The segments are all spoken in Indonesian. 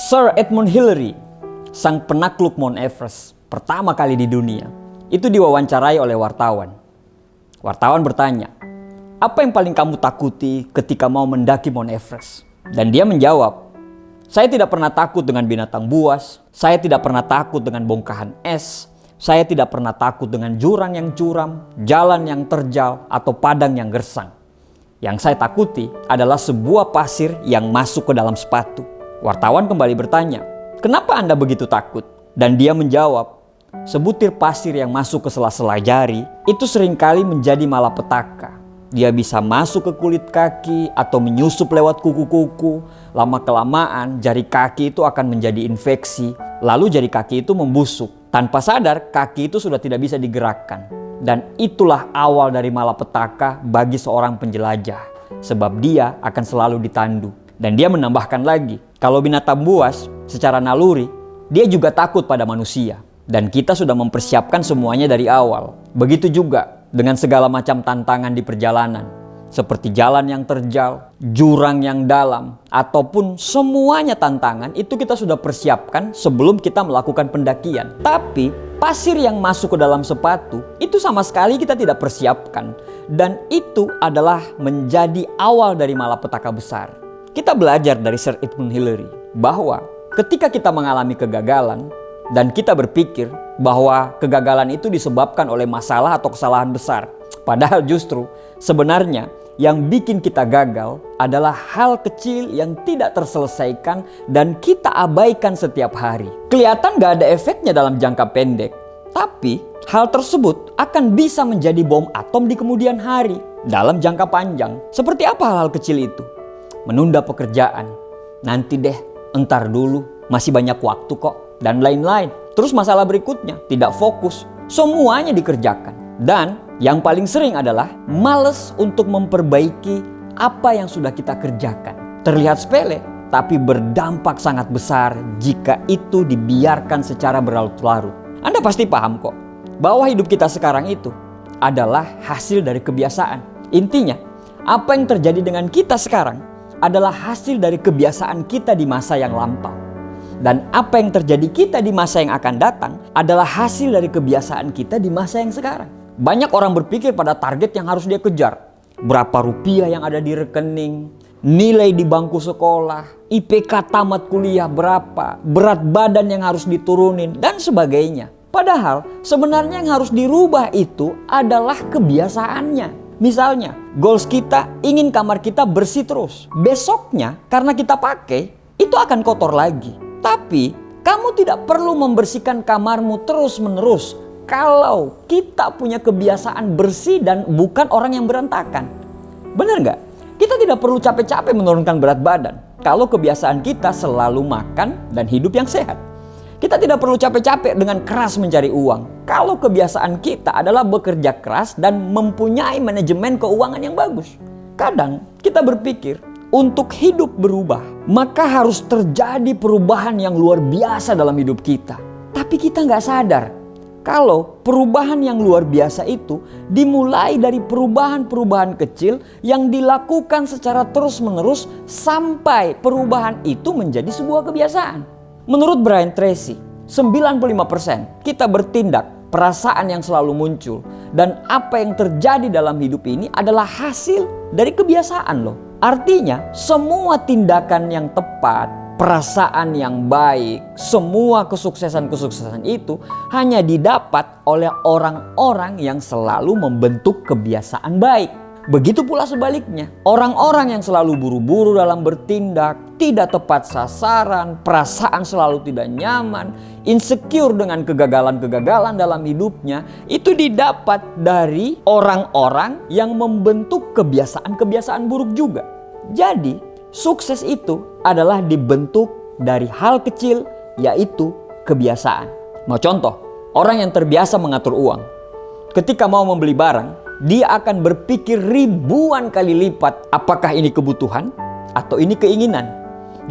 Sir Edmund Hillary, sang penakluk Mount Everest pertama kali di dunia, itu diwawancarai oleh wartawan. Wartawan bertanya, "Apa yang paling kamu takuti ketika mau mendaki Mount Everest?" Dan dia menjawab, "Saya tidak pernah takut dengan binatang buas, saya tidak pernah takut dengan bongkahan es, saya tidak pernah takut dengan jurang yang curam, jalan yang terjal, atau padang yang gersang. Yang saya takuti adalah sebuah pasir yang masuk ke dalam sepatu." Wartawan kembali bertanya, "Kenapa Anda begitu takut?" Dan dia menjawab, "Sebutir pasir yang masuk ke sela-sela jari itu seringkali menjadi malapetaka. Dia bisa masuk ke kulit kaki atau menyusup lewat kuku-kuku. Lama-kelamaan jari kaki itu akan menjadi infeksi. Lalu jari kaki itu membusuk. Tanpa sadar kaki itu sudah tidak bisa digerakkan. Dan itulah awal dari malapetaka bagi seorang penjelajah. Sebab dia akan selalu ditandu." Dan dia menambahkan lagi, kalau binatang buas secara naluri, dia juga takut pada manusia. Dan kita sudah mempersiapkan semuanya dari awal. Begitu juga dengan segala macam tantangan di perjalanan. Seperti jalan yang terjal, jurang yang dalam, ataupun semuanya tantangan itu kita sudah persiapkan sebelum kita melakukan pendakian. Tapi pasir yang masuk ke dalam sepatu itu sama sekali kita tidak persiapkan. Dan itu adalah menjadi awal dari malapetaka besar. Kita belajar dari Sir Edmund Hillary bahwa ketika kita mengalami kegagalan dan kita berpikir bahwa kegagalan itu disebabkan oleh masalah atau kesalahan besar. Padahal justru sebenarnya yang bikin kita gagal adalah hal kecil yang tidak terselesaikan dan kita abaikan setiap hari. Kelihatan gak ada efeknya dalam jangka pendek. Tapi hal tersebut akan bisa menjadi bom atom di kemudian hari dalam jangka panjang. Seperti apa hal-hal kecil itu? Menunda pekerjaan, nanti deh, entar dulu, masih banyak waktu kok, dan lain-lain. Terus masalah berikutnya, tidak fokus, semuanya dikerjakan. Dan yang paling sering adalah malas untuk memperbaiki apa yang sudah kita kerjakan. Terlihat sepele, tapi berdampak sangat besar jika itu dibiarkan secara berlarut-larut. Anda pasti paham kok, bahwa hidup kita sekarang itu adalah hasil dari kebiasaan. Intinya, apa yang terjadi dengan kita sekarang adalah hasil dari kebiasaan kita di masa yang lampau. Dan apa yang terjadi kita di masa yang akan datang adalah hasil dari kebiasaan kita di masa yang sekarang. Banyak orang berpikir pada target yang harus dia kejar. Berapa rupiah yang ada di rekening, nilai di bangku sekolah, IPK tamat kuliah berapa, berat badan yang harus diturunin, dan sebagainya. Padahal sebenarnya yang harus dirubah itu adalah kebiasaannya. Misalnya, goals kita ingin kamar kita bersih terus. Besoknya karena kita pakai, itu akan kotor lagi. Tapi kamu tidak perlu membersihkan kamarmu terus-menerus kalau kita punya kebiasaan bersih dan bukan orang yang berantakan. Benar nggak? Kita tidak perlu capek-capek menurunkan berat badan kalau kebiasaan kita selalu makan dan hidup yang sehat. Kita tidak perlu capek-capek dengan keras mencari uang kalau kebiasaan kita adalah bekerja keras dan mempunyai manajemen keuangan yang bagus. Kadang kita berpikir untuk hidup berubah, maka harus terjadi perubahan yang luar biasa dalam hidup kita. Tapi kita nggak sadar kalau perubahan yang luar biasa itu dimulai dari perubahan-perubahan kecil yang dilakukan secara terus-menerus sampai perubahan itu menjadi sebuah kebiasaan. Menurut Brian Tracy, 95% kita bertindak, perasaan yang selalu muncul, dan apa yang terjadi dalam hidup ini adalah hasil dari kebiasaan loh. Artinya, semua tindakan yang tepat, perasaan yang baik, semua kesuksesan-kesuksesan itu hanya didapat oleh orang-orang yang selalu membentuk kebiasaan baik. Begitu pula sebaliknya, orang-orang yang selalu buru-buru dalam bertindak, tidak tepat sasaran, perasaan selalu tidak nyaman, insecure dengan kegagalan-kegagalan dalam hidupnya, itu didapat dari orang-orang yang membentuk kebiasaan-kebiasaan buruk juga. Jadi, sukses itu adalah dibentuk dari hal kecil, yaitu kebiasaan. Mau contoh, orang yang terbiasa mengatur uang, ketika mau membeli barang, dia akan berpikir ribuan kali lipat apakah ini kebutuhan atau ini keinginan.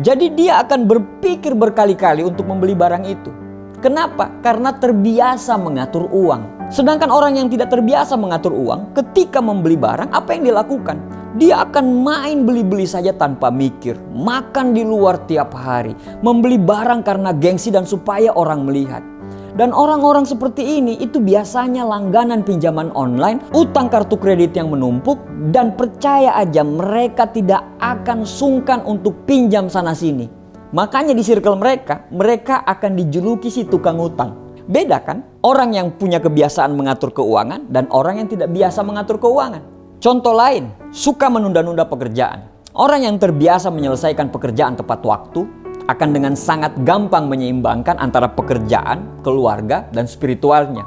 Jadi dia akan berpikir berkali-kali untuk membeli barang itu. Kenapa? Karena terbiasa mengatur uang. Sedangkan orang yang tidak terbiasa mengatur uang, ketika membeli barang, apa yang dilakukan? Dia akan main beli-beli saja tanpa mikir, makan di luar tiap hari, membeli barang karena gengsi dan supaya orang melihat. Dan orang-orang seperti ini itu biasanya langganan pinjaman online, utang kartu kredit yang menumpuk, dan percaya aja mereka tidak akan sungkan untuk pinjam sana sini. Makanya di circle mereka akan dijuluki si tukang utang. Beda kan? Orang yang punya kebiasaan mengatur keuangan dan orang yang tidak biasa mengatur keuangan. Contoh lain, suka menunda-nunda pekerjaan. Orang yang terbiasa menyelesaikan pekerjaan tepat waktu akan dengan sangat gampang menyeimbangkan antara pekerjaan, keluarga, dan spiritualnya.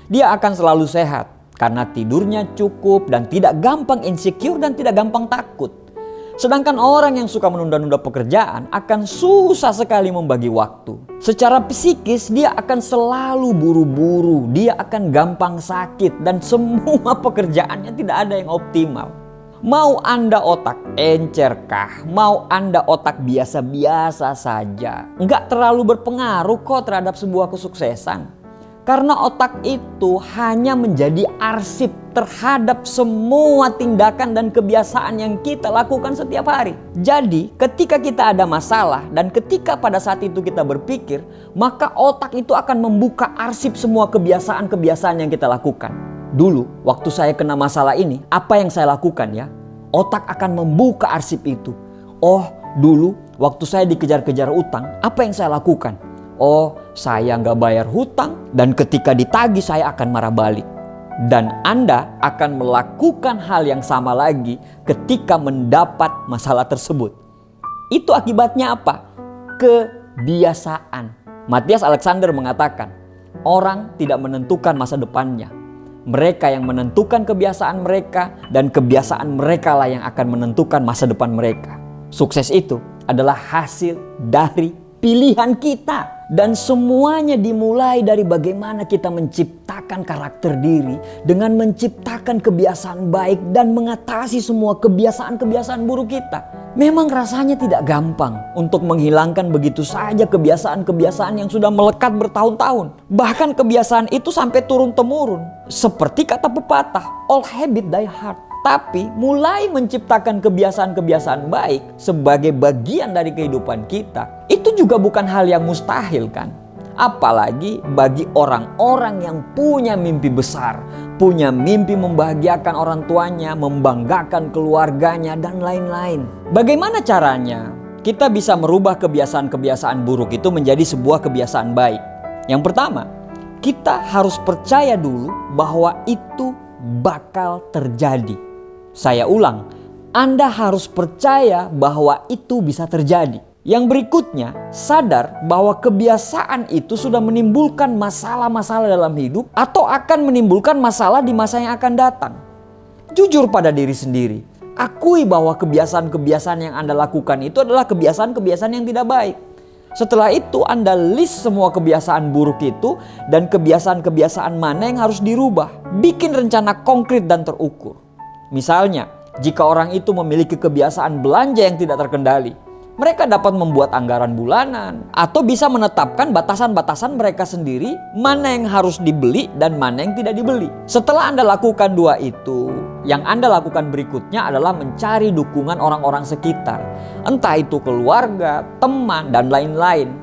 Dia akan selalu sehat karena tidurnya cukup dan tidak gampang insecure dan tidak gampang takut. Sedangkan orang yang suka menunda-nunda pekerjaan akan susah sekali membagi waktu. Secara psikis dia akan selalu buru-buru, dia akan gampang sakit dan semua pekerjaannya tidak ada yang optimal. Mau Anda otak encer kah? Mau Anda otak biasa-biasa saja? Nggak terlalu berpengaruh kok terhadap sebuah kesuksesan. Karena otak itu hanya menjadi arsip terhadap semua tindakan dan kebiasaan yang kita lakukan setiap hari. Jadi ketika kita ada masalah dan ketika pada saat itu kita berpikir, maka otak itu akan membuka arsip semua kebiasaan-kebiasaan yang kita lakukan. Dulu waktu saya kena masalah ini, apa yang saya lakukan ya? Otak akan membuka arsip itu. Oh, dulu waktu saya dikejar-kejar utang, apa yang saya lakukan? Oh, saya nggak bayar hutang dan ketika ditagih saya akan marah balik. Dan Anda akan melakukan hal yang sama lagi ketika mendapat masalah tersebut. Itu akibatnya apa? Kebiasaan. Matias Alexander mengatakan, orang tidak menentukan masa depannya. Mereka yang menentukan kebiasaan mereka dan kebiasaan mereka lah yang akan menentukan masa depan mereka. Sukses itu adalah hasil dari pilihan kita. Dan semuanya dimulai dari bagaimana kita menciptakan karakter diri dengan menciptakan kebiasaan baik dan mengatasi semua kebiasaan-kebiasaan buruk kita. Memang rasanya tidak gampang untuk menghilangkan begitu saja kebiasaan-kebiasaan yang sudah melekat bertahun-tahun. Bahkan kebiasaan itu sampai turun-temurun. Seperti kata pepatah, all habit die hard. Tapi mulai menciptakan kebiasaan-kebiasaan baik sebagai bagian dari kehidupan kita, itu juga bukan hal yang mustahil kan? Apalagi bagi orang-orang yang punya mimpi besar, punya mimpi membahagiakan orang tuanya, membanggakan keluarganya, dan lain-lain. Bagaimana caranya kita bisa merubah kebiasaan-kebiasaan buruk itu menjadi sebuah kebiasaan baik? Yang pertama, kita harus percaya dulu bahwa itu bakal terjadi. Saya ulang, Anda harus percaya bahwa itu bisa terjadi. Yang berikutnya, sadar bahwa kebiasaan itu sudah menimbulkan masalah-masalah dalam hidup atau akan menimbulkan masalah di masa yang akan datang. Jujur pada diri sendiri, akui bahwa kebiasaan-kebiasaan yang Anda lakukan itu adalah kebiasaan-kebiasaan yang tidak baik. Setelah itu Anda list semua kebiasaan buruk itu dan kebiasaan-kebiasaan mana yang harus dirubah. Bikin rencana konkret dan terukur. Misalnya, jika orang itu memiliki kebiasaan belanja yang tidak terkendali, mereka dapat membuat anggaran bulanan atau bisa menetapkan batasan-batasan mereka sendiri mana yang harus dibeli dan mana yang tidak dibeli. Setelah Anda lakukan dua itu, yang Anda lakukan berikutnya adalah mencari dukungan orang-orang sekitar. Entah itu keluarga, teman, dan lain-lain.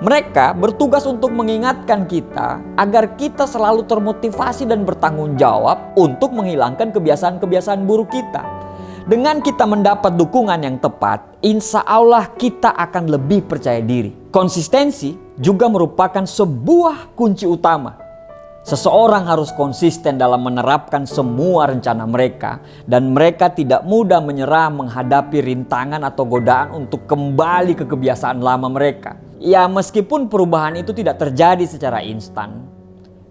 Mereka bertugas untuk mengingatkan kita agar kita selalu termotivasi dan bertanggung jawab untuk menghilangkan kebiasaan-kebiasaan buruk kita. Dengan kita mendapat dukungan yang tepat, insya Allah kita akan lebih percaya diri. Konsistensi juga merupakan sebuah kunci utama. Seseorang harus konsisten dalam menerapkan semua rencana mereka dan mereka tidak mudah menyerah menghadapi rintangan atau godaan untuk kembali ke kebiasaan lama mereka. Ya, meskipun perubahan itu tidak terjadi secara instan,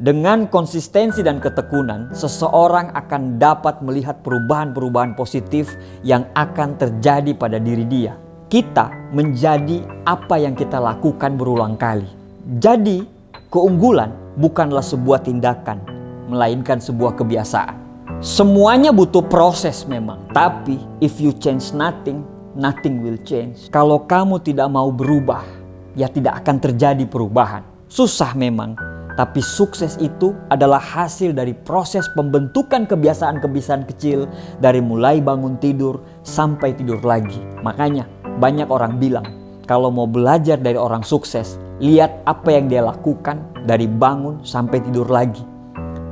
dengan konsistensi dan ketekunan, seseorang akan dapat melihat perubahan-perubahan positif yang akan terjadi pada diri dia. Kita menjadi apa yang kita lakukan berulang kali. Jadi, keunggulan bukanlah sebuah tindakan, melainkan sebuah kebiasaan. Semuanya butuh proses memang. Tapi, if you change nothing, nothing will change. Kalau kamu tidak mau berubah, ya tidak akan terjadi perubahan. Susah memang. Tapi sukses itu adalah hasil dari proses pembentukan kebiasaan-kebiasaan kecil dari mulai bangun tidur sampai tidur lagi. Makanya banyak orang bilang kalau mau belajar dari orang sukses, lihat apa yang dia lakukan dari bangun sampai tidur lagi.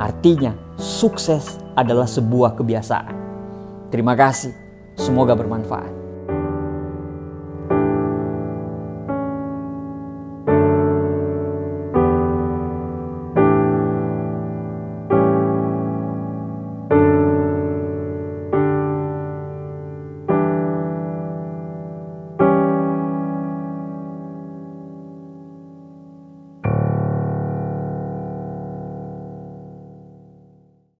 Artinya sukses adalah sebuah kebiasaan. Terima kasih, semoga bermanfaat.